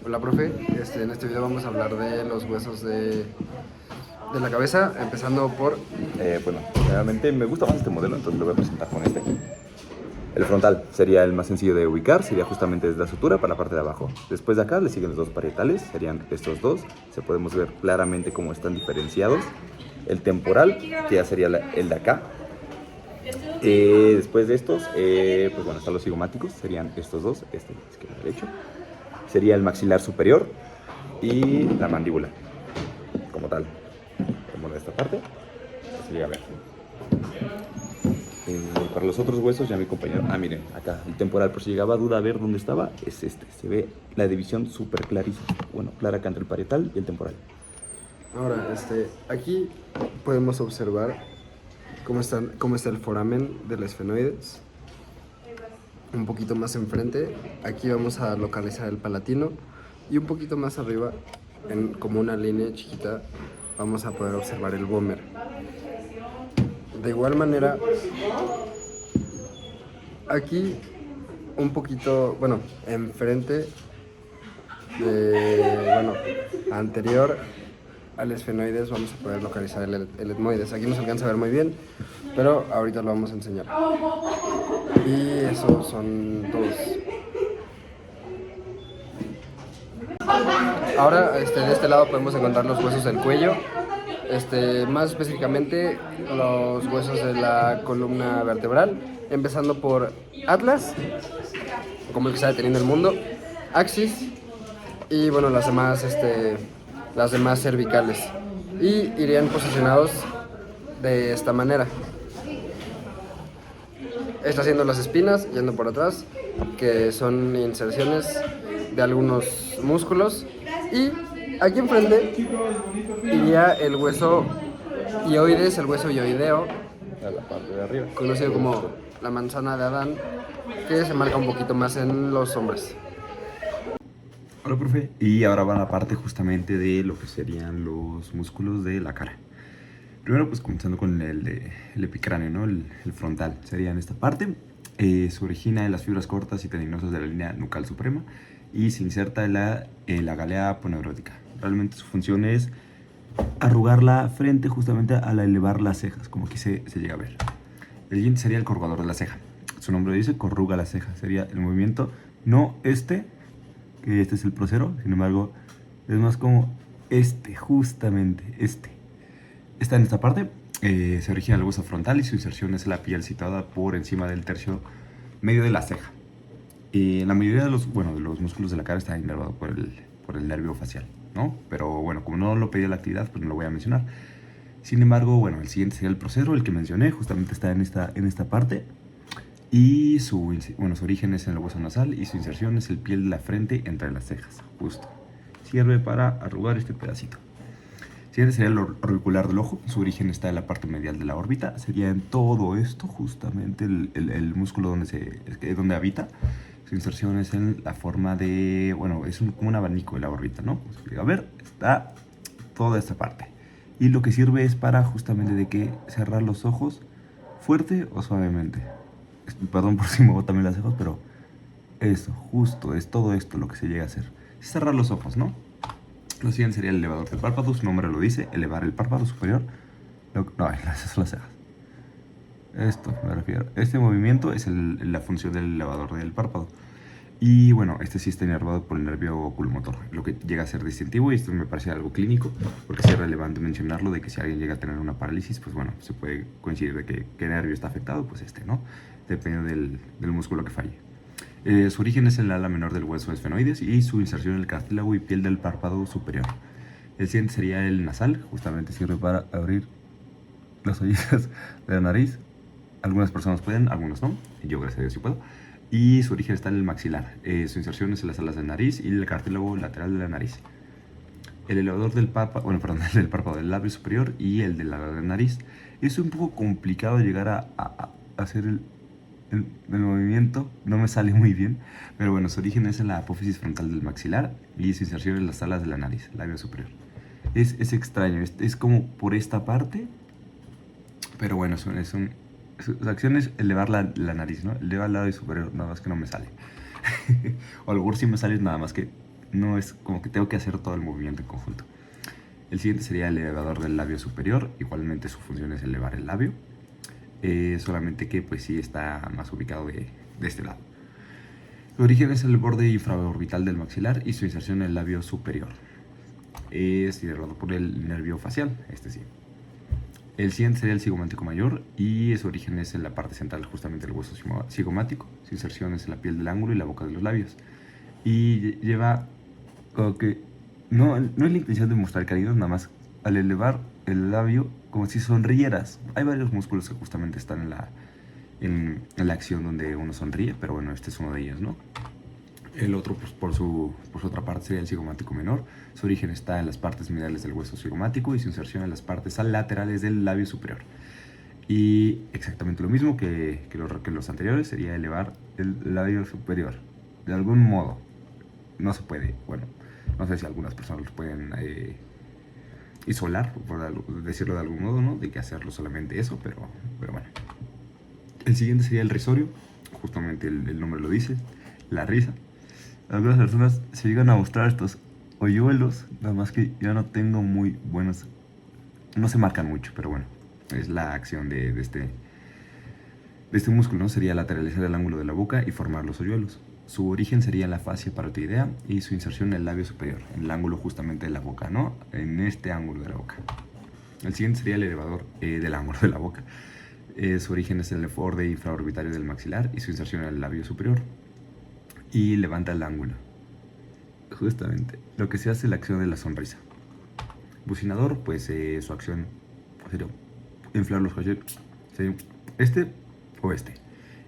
Hola, profe. En este video vamos a hablar de los huesos de la cabeza, empezando por... Bueno, realmente me gusta más este modelo, entonces lo voy a presentar con este. El frontal sería el más sencillo de ubicar, sería justamente desde la sutura para la parte de abajo. Después de acá le siguen los dos parietales, serían estos dos. Se podemos ver claramente cómo están diferenciados. El temporal, que ya sería el de acá. Después de estos, pues bueno, están los cigomáticos, serían estos dos, este izquierdo y derecho. Sería el maxilar superior y la mandíbula, como tal. Como de esta parte, se llega a ver. Para los otros huesos ya mi compañero, miren, acá el temporal, por si llegaba a duda a ver dónde estaba, es este, se ve la división súper clarísima, bueno, clara acá entre el parietal y el temporal. Ahora, aquí podemos observar cómo está el foramen del esfenoides. Un poquito más enfrente, aquí vamos a localizar el palatino y un poquito más arriba, como una línea chiquita, vamos a poder observar el vómer. De igual manera, aquí un poquito, bueno, enfrente, anterior al esfenoides, vamos a poder localizar el etmoides. Aquí no se alcanza a ver muy bien, pero ahorita lo vamos a enseñar. Y esos son todos. Ahora, de este lado podemos encontrar los huesos del cuello. Más específicamente los huesos de la columna vertebral, empezando por atlas, como el que está deteniendo el mundo, axis y bueno, las demás cervicales, y irían posicionados de esta manera. Está haciendo las espinas yendo por atrás, que son inserciones de algunos músculos, y aquí enfrente iría el hueso hioides, el hueso hioideo, A la parte de arriba. conocido como la manzana de Adán, que se marca un poquito más en los hombres. Hola, profe. Y ahora va la parte justamente de lo que serían los músculos de la cara. Primero, pues comenzando con el epicráneo, ¿no? El frontal. Sería en esta parte. Se origina en las fibras cortas y tendinosas de la línea nucal suprema y se inserta en la galea aponeurótica. Realmente su función es arrugar la frente justamente al elevar las cejas, como aquí se llega a ver. El siguiente sería el corrugador de la ceja. Su nombre dice corruga la ceja. Sería el movimiento, no que este es el procero, sin embargo, es más como justamente este. Está en esta parte, se origina el hueso frontal y su inserción es la piel situada por encima del tercio medio de la ceja. La mayoría de los músculos de la cara está inervado por el nervio facial, ¿no? Pero bueno, como no lo pedía la actividad, pues no lo voy a mencionar. Sin embargo, bueno, el siguiente sería el procero, el que mencioné, justamente está en esta parte. Y su origen es en el hueso nasal y su inserción es el piel de la frente entre las cejas, justo. Sirve para arrugar este pedacito. Siguiente sería el auricular del ojo. Su origen está en la parte medial de la órbita. Sería en todo esto, justamente el músculo donde habita. Su inserción es en la forma de, es como un abanico de la órbita, ¿no? A ver, está toda esta parte. Y lo que sirve es para justamente de que cerrar los ojos fuerte o suavemente. Perdón por si muevo también las cejas, pero eso, justo, es todo esto lo que se llega a hacer. Es cerrar los ojos, ¿no? Lo siguiente sería el elevador del párpado, su nombre lo dice, elevar el párpado superior. Esas son las cejas. Esto me refiero. Este movimiento es la función del elevador del párpado. Y bueno, este sí está inervado por el nervio oculomotor, lo que llega a ser distintivo, y esto me parece algo clínico, porque sí es relevante mencionarlo, de que si alguien llega a tener una parálisis, pues bueno, se puede coincidir de que qué nervio está afectado, pues ¿no? Depende del músculo que falle. Su origen es en el ala menor del hueso esfenoides y su inserción en el cartílago y piel del párpado superior. El siguiente sería el nasal, justamente sirve para abrir las orillas de la nariz. Algunas personas pueden, algunos no, yo gracias a Dios sí puedo. Y su origen está en el maxilar. Su inserción es en las alas de nariz y el cartílago lateral de la nariz. El elevador del párpado, el del párpado del labio superior y el de la nariz. Es un poco complicado llegar a hacer el movimiento, no me sale muy bien, pero bueno, su origen es en la apófisis frontal del maxilar y su inserción en las alas de la nariz, labio superior. Es extraño, es como por esta parte, pero bueno, su acción es elevar la nariz, ¿no? Elevar el labio superior, nada más que no me sale. O a lo mejor sí me sale, nada más que no es como que tengo que hacer todo el movimiento en conjunto. El siguiente sería el elevador del labio superior. Igualmente su función es elevar el labio. Solamente que pues sí está más ubicado de este lado. Su origen es el borde infraorbital del maxilar y su inserción en el labio superior. Es inervado por el nervio facial, este sí. El siguiente sería el cigomático mayor y su origen es en la parte central justamente del hueso cigomático. Su inserción es en la piel del ángulo y la boca de los labios. Y lleva como que no es la intención de mostrar cariño, nada más al elevar el labio como si sonrieras. Hay varios músculos que justamente están en la acción donde uno sonríe, pero bueno, este es uno de ellos, ¿no? El otro, pues, por su otra parte, sería el cigomático menor. Su origen está en las partes mediales del hueso cigomático y su inserción en las partes laterales del labio superior. Y exactamente lo mismo que los anteriores, sería elevar el labio superior. De algún modo, no se puede, bueno, no sé si algunas personas los pueden isolar, por decirlo de algún modo, ¿no? De que hacerlo solamente eso, pero bueno. El siguiente sería el risorio, justamente el nombre lo dice, la risa. Algunas personas se llegan a mostrar estos hoyuelos, nada más que yo no tengo muy buenos, no se marcan mucho, pero bueno, es la acción de este músculo, ¿no? Sería lateralizar el ángulo de la boca y formar los hoyuelos. Su origen sería en la fascia parotidiana y su inserción en el labio superior, en el ángulo justamente de la boca, ¿no? En este ángulo de la boca. El siguiente sería el elevador del ángulo de la boca. Su origen es en el borde infraorbitario del maxilar y su inserción en el labio superior. Y levanta el ángulo. Justamente, lo que se hace es la acción de la sonrisa. Bucinador, pues su acción sería inflar los cachetes. Sería este o este.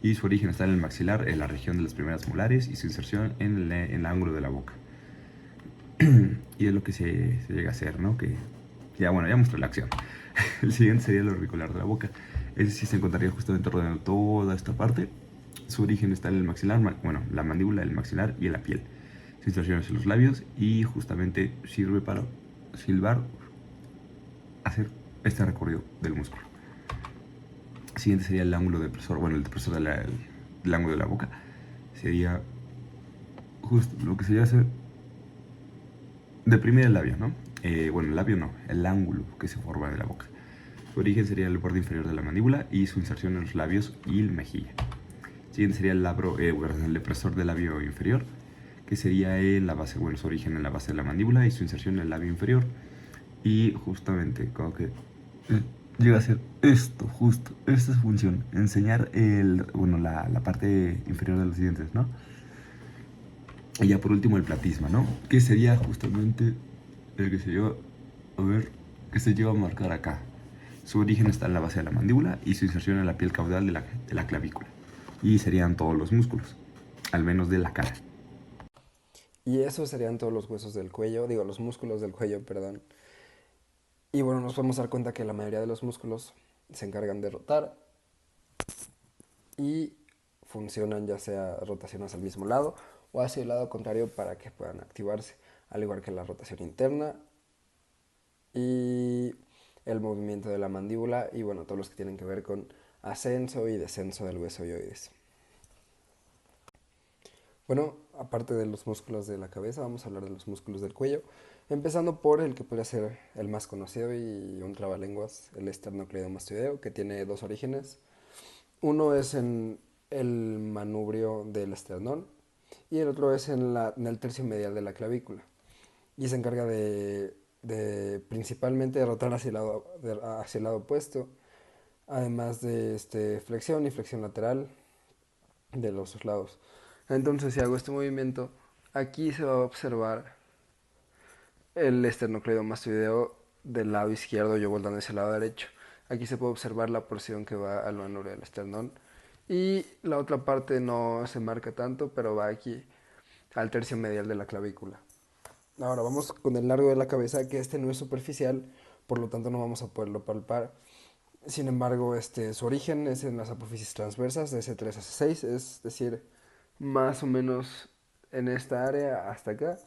Y su origen está en el maxilar, en la región de las primeras molares y su inserción en el ángulo de la boca. Y es lo que se llega a hacer, ¿no? Que ya, bueno, ya mostré la acción. El siguiente sería el auricular de la boca. Ese sí se encontraría justamente rodeando toda esta parte. Su origen está en el maxilar, bueno, la mandíbula, el maxilar y en la piel. Su inserción es en los labios y justamente sirve para silbar, hacer este recorrido del músculo. El siguiente sería el ángulo depresor, bueno, el depresor del ángulo de la boca. Sería justo lo que sería hacer deprimir el labio, ¿no? Bueno, el labio no, el ángulo que se forma de la boca. Su origen sería el borde inferior de la mandíbula y su inserción en los labios y la mejilla. El siguiente sería el depresor del labio inferior, que sería en la base, bueno, su origen en la base de la mandíbula y su inserción en el labio inferior. Y justamente, como que llega a ser esto, justo, esta es su función, enseñar la parte inferior de los dientes, ¿no? Y ya por último el platisma, ¿no? Que sería justamente el que se lleva, a ver, que se lleva a marcar acá. Su origen está en la base de la mandíbula y su inserción en la piel caudal de la clavícula. Y serían todos los músculos, al menos de la cara. Y esos serían todos los huesos del cuello, digo, los músculos del cuello, perdón. Y bueno, nos podemos dar cuenta que la mayoría de los músculos se encargan de rotar y funcionan ya sea rotación hacia el mismo lado o hacia el lado contrario para que puedan activarse, al igual que la rotación interna y el movimiento de la mandíbula y bueno, todos los que tienen que ver con ascenso y descenso del hueso oioides. Bueno, aparte de los músculos de la cabeza, vamos a hablar de los músculos del cuello, empezando por el que podría ser el más conocido y un trabalenguas, el esternocleidomastoideo, que tiene dos orígenes. Uno es en el manubrio del esternón y el otro es en el tercio medial de la clavícula. Y se encarga de principalmente de rotar hacia el lado opuesto, además de flexión y flexión lateral de los dos lados. Entonces, si hago este movimiento, aquí se va a observar el esternocleidomastoideo del lado izquierdo, yo voltando hacia el lado derecho. Aquí se puede observar la porción que va al manubrio del esternón. Y la otra parte no se marca tanto, pero va aquí al tercio medial de la clavícula. Ahora vamos con el largo de la cabeza, que este no es superficial, por lo tanto no vamos a poderlo palpar. Sin embargo, su origen es en las apófisis transversas de C3 a C6, es decir, más o menos en esta área hasta acá.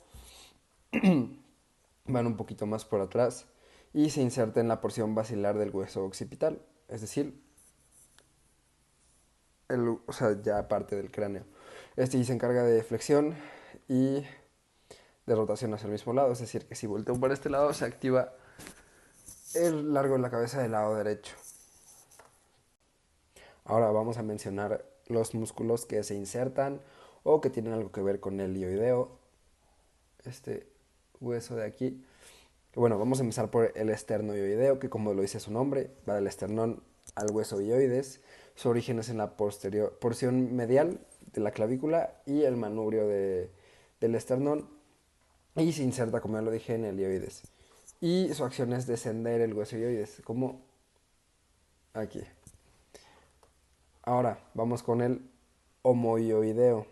Van un poquito más por atrás y se inserta en la porción basilar del hueso occipital, es decir, ya parte del cráneo. Este se encarga de flexión y de rotación hacia el mismo lado, es decir, que si volteo por este lado se activa el largo de la cabeza del lado derecho. Ahora vamos a mencionar los músculos que se insertan o que tienen algo que ver con el ilioideo, este hueso de aquí. Bueno, vamos a empezar por el esternoioideo, que como lo dice su nombre, va del esternón al hueso ioides. Su origen es en la porción medial de la clavícula y el manubrio del esternón, y se inserta, como ya lo dije, en el ioides. Y su acción es descender el hueso ioides, como aquí. Ahora vamos con el homoioideo,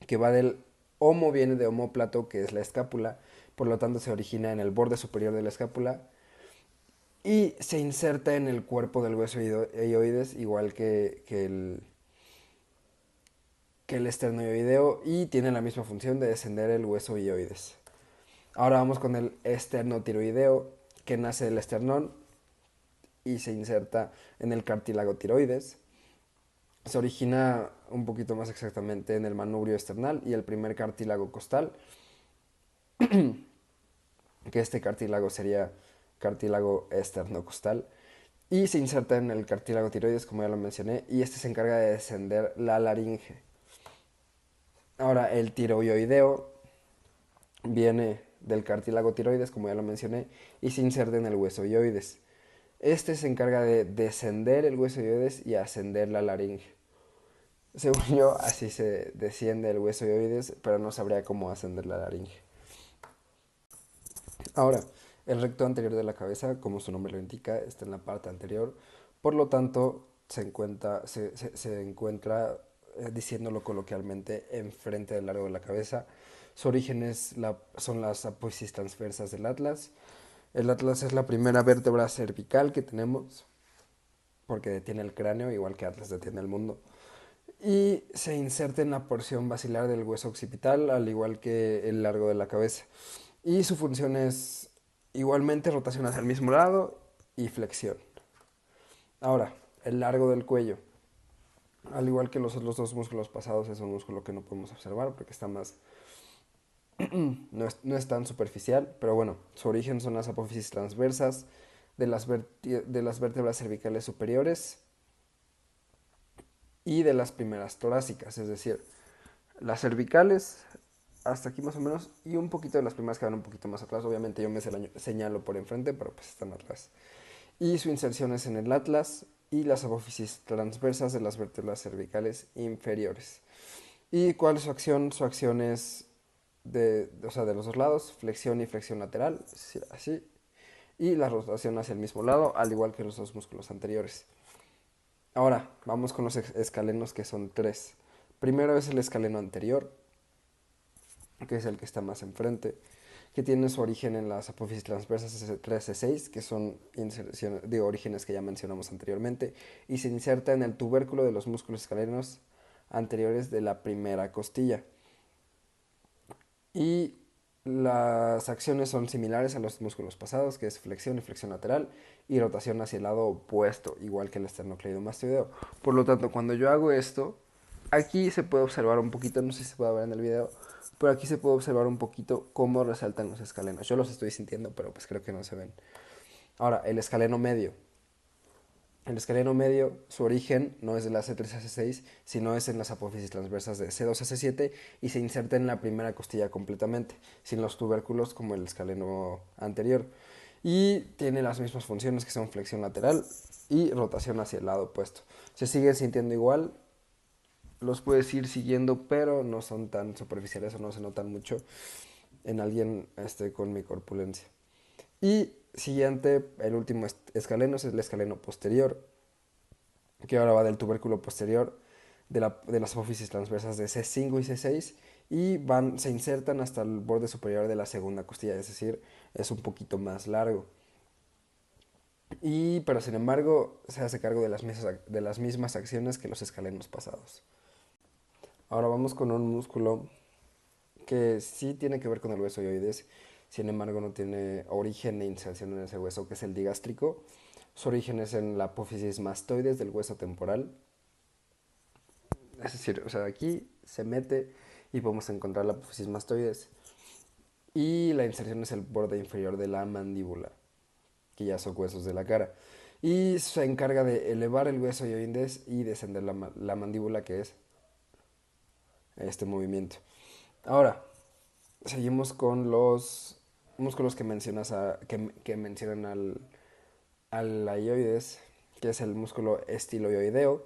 que va del homo, viene de homóplato, que es la escápula, por lo tanto se origina en el borde superior de la escápula y se inserta en el cuerpo del hueso ioides, igual que el esternoioideo, y tiene la misma función de descender el hueso ioides. Ahora vamos con el esternotiroideo, que nace del esternón y se inserta en el cartílago tiroides. Se origina un poquito más exactamente en el manubrio esternal y el primer cartílago costal, que este cartílago sería cartílago esternocostal, y se inserta en el cartílago tiroides, como ya lo mencioné, y este se encarga de descender la laringe. Ahora, el tiroioideo viene del cartílago tiroides, como ya lo mencioné, y se inserta en el hueso ioides. Este se encarga de descender el hueso ioides y ascender la laringe. Según yo, así se desciende el hueso ioides, pero no sabría cómo ascender la laringe. Ahora, el recto anterior de la cabeza, como su nombre lo indica, está en la parte anterior, por lo tanto se encuentra, diciéndolo coloquialmente, enfrente del largo de la cabeza. Su origen son las apófisis transversas del atlas. El atlas es la primera vértebra cervical que tenemos, porque detiene el cráneo, igual que Atlas detiene el mundo. Y se inserta en la porción basilar del hueso occipital, al igual que el largo de la cabeza. Y su función es igualmente rotación hacia el mismo lado y flexión. Ahora, el largo del cuello. Al igual que los otros dos músculos pasados, es un músculo que no podemos observar porque está más... no es tan superficial, pero bueno, su origen son las apófisis transversas de las vértebras cervicales superiores y de las primeras torácicas, es decir, las cervicales hasta aquí más o menos, y un poquito de las primeras que van un poquito más atrás. Obviamente yo me señalo por enfrente, pero pues están atrás. Y su inserción es en el atlas y las apófisis transversas de las vértebras cervicales inferiores. ¿Y cuál es su acción? Su acción es de los dos lados, flexión y flexión lateral, así, y la rotación hacia el mismo lado, al igual que los dos músculos anteriores. Ahora, vamos con los escalenos, que son tres. Primero es el escaleno anterior, que es el que está más enfrente, que tiene su origen en las apófisis transversas S3, S6, que son de orígenes que ya mencionamos anteriormente, y se inserta en el tubérculo de los músculos escalenos anteriores de la primera costilla. Y las acciones son similares a los músculos pasados, que es flexión y flexión lateral, y rotación hacia el lado opuesto, igual que el esternocleidomastoideo. Por lo tanto, cuando yo hago esto, aquí se puede observar un poquito, no sé si se puede ver en el video, pero aquí se puede observar un poquito cómo resaltan los escalenos. Yo los estoy sintiendo, pero pues creo que no se ven. Ahora, el escaleno medio. El escaleno medio, su origen no es de la C3-C6, sino es en las apófisis transversas de C2-C7 y se inserta en la primera costilla completamente, sin los tubérculos como el escaleno anterior. Y tiene las mismas funciones, que son flexión lateral y rotación hacia el lado opuesto. Se siguen sintiendo igual, los puedes ir siguiendo, pero no son tan superficiales o no se notan mucho en alguien con mi corpulencia. Y siguiente, el último escaleno es el escaleno posterior, que ahora va del tubérculo posterior de las apófisis transversas de C5 y C6 y se insertan hasta el borde superior de la segunda costilla, es decir, es un poquito más largo. Pero sin embargo, se hace cargo de las mismas acciones que los escalenos pasados. Ahora vamos con un músculo que sí tiene que ver con el hueso ioides, sin embargo no tiene origen e inserción en ese hueso, que es el digástrico. Su origen es en la apófisis mastoides del hueso temporal, es decir, o sea, aquí se mete y podemos encontrar la apófisis mastoides. Y la inserción es el borde inferior de la mandíbula, que ya son huesos de la cara. Y se encarga de elevar el hueso hyoides y descender la mandíbula, que es este movimiento. Ahora, seguimos con los músculos que que mencionan al la hyoides, que es el músculo estiloideo,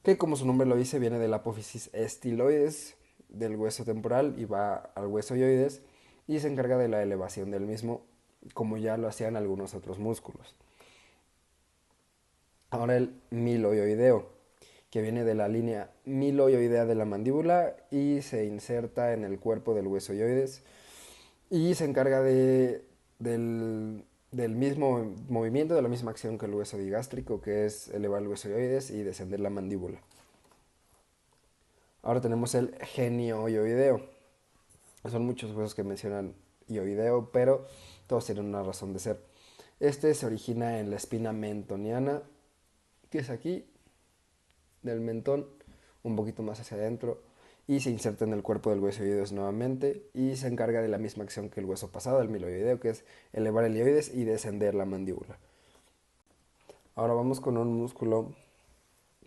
que como su nombre lo dice, viene de la apófisis estiloides del hueso temporal y va al hueso hyoides y se encarga de la elevación del mismo, como ya lo hacían algunos otros músculos. Ahora el miloioideo, que viene de la línea miloioidea de la mandíbula y se inserta en el cuerpo del hueso hyoides y se encarga del mismo movimiento, de la misma acción que el hueso digástrico, que es elevar el hueso hyoides y descender la mandíbula. Ahora tenemos el genioioideo. Son muchos huesos que mencionan ioideo, pero todos tienen una razón de ser. Este se origina en la espina mentoniana, que es aquí, del mentón, un poquito más hacia adentro, y se inserta en el cuerpo del hueso hyoides nuevamente y se encarga de la misma acción que el hueso pasado, el miloioideo, que es elevar el hyoides y descender la mandíbula. Ahora vamos con un músculo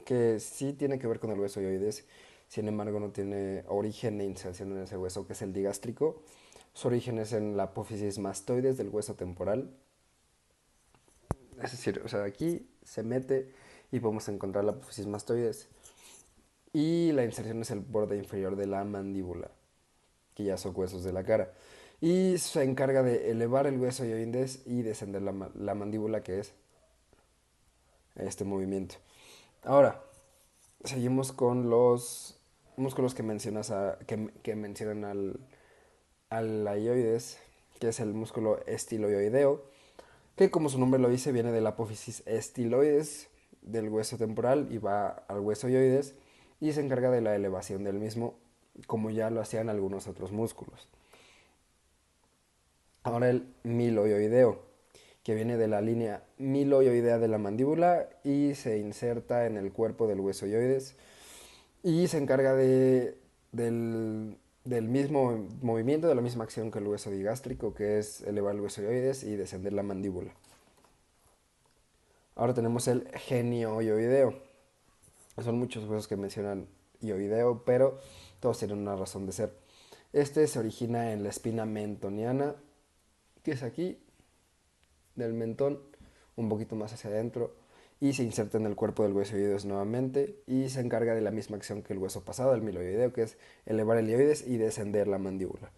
que sí tiene que ver con el hueso hyoides, sin embargo no tiene origen e inserción en ese hueso, que es el digástrico. Su origen es en la apófisis mastoides del hueso temporal. Es decir, o sea, aquí se mete y podemos encontrar la apófisis mastoides. Y la inserción es el borde inferior de la mandíbula, que ya son huesos de la cara. Y se encarga de elevar el hueso hyoides y descender la mandíbula, que es este movimiento. Ahora, seguimos con los músculos que mencionan al la hyoides, que es el músculo estiloideo, que como su nombre lo dice, viene de la apófisis estiloides del hueso temporal y va al hueso hyoides y se encarga de la elevación del mismo, como ya lo hacían algunos otros músculos. Ahora el miloioideo, que viene de la línea miloioidea de la mandíbula y se inserta en el cuerpo del hueso hyoides y se encarga del mismo movimiento, de la misma acción que el hueso digástrico, que es elevar el hueso hyoides y descender la mandíbula. Ahora tenemos el genioioideo. Son muchos huesos que mencionan ioideo, pero todos tienen una razón de ser. Este se origina en la espina mentoniana, que es aquí, del mentón, un poquito más hacia adentro, y se inserta en el cuerpo del hueso hyoides nuevamente y se encarga de la misma acción que el hueso pasado, el miloioideo, que es elevar el hyoides y descender la mandíbula.